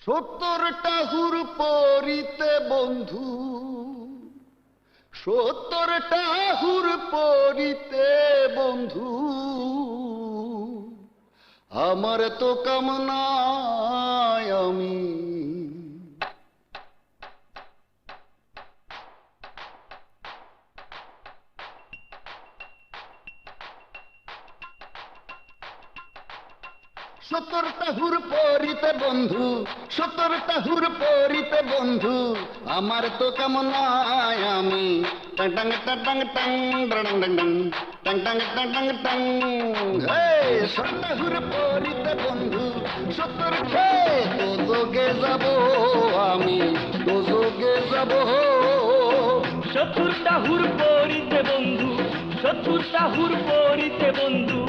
70টা হুর পরিতে বন্ধু, 70টা হুর পরিতে বন্ধু, আমার তো কামনায় আমি। সত্তরটা হুর পরিতে বন্ধু, 70টা হুর পরিতে বন্ধু, আমার তো কামনায় আমি। টাং টাং টাং টাং টাং টাং টাং টাং টাং টাং টাং। হে 70টা হুর পরিতে বন্ধু, 70 দোজোগে যাব আমি, দোজোগে যাব। 70টা হুর পরিতে বন্ধু, 70টা হুর পরিতে বন্ধু,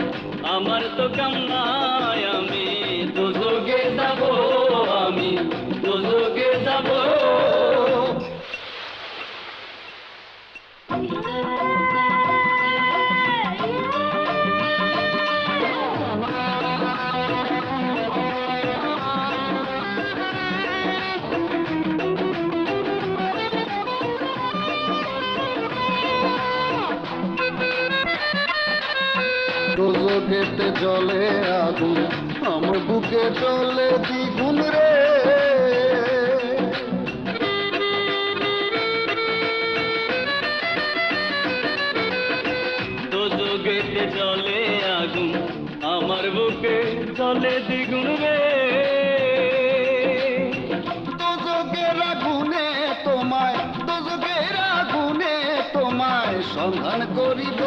আমার তো কামনায় আমি দোজোগে যাব, আমি দোজোগে যাব। দোজোগেতে জলে আগুন, আমার বুকে চলে দ্বিগুণ রে। দোজোগেতে জলে আগুন, আমার বুকে চলে দ্বিগুণ রে। দোজোগের আগুনে তোমায়, দোজোগের আগুনে তোমায় সন্ধান করিব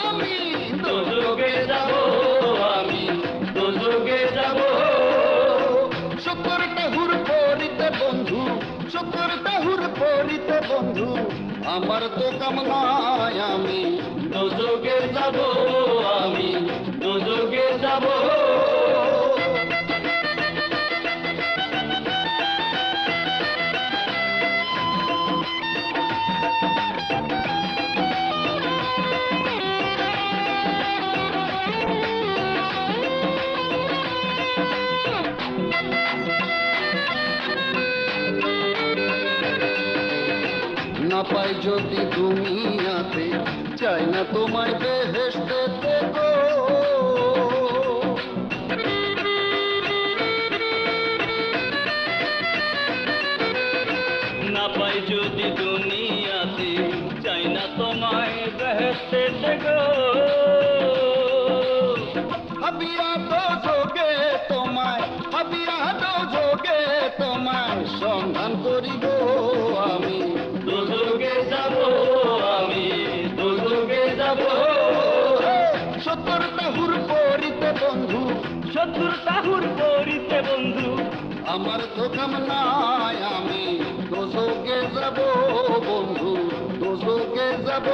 আমি। দোজোগে যাব, আমি দোজোগে যাব। 70টা হুর পরিতে বন্ধু, 70টা হুর পরিতে বন্ধু, আমার তো কামনায় আমি। দোজোগে যাব, আমি দোজোগে যাব। না পাই যদি দুনিয়াতে, চাই না তোমায় বেহেশতেতে গো। না পাই যদি দুনিয়াতে, চাই না তোমায় বেহেশতে গো। হাবিয়া দোজোগে তোমায়, হাবিয়া দোজোগে তোমায় সন্ধান করিব আমি। দোজোগে যাব, আমি দোজোগে যাব। 70টা হুর পরিতে বন্ধু, 70টা হুর পরিতে বন্ধু, আমার তো কামনায় আমি দোজোগে যাব বন্ধু, দোজোগে যাব।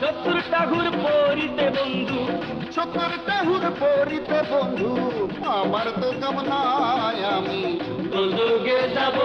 70টা হুর পরিতে বন্ধু, 70টা হুর পরিতে বন্ধু, আমার তো কামনায় আমি দোজোগে যাব।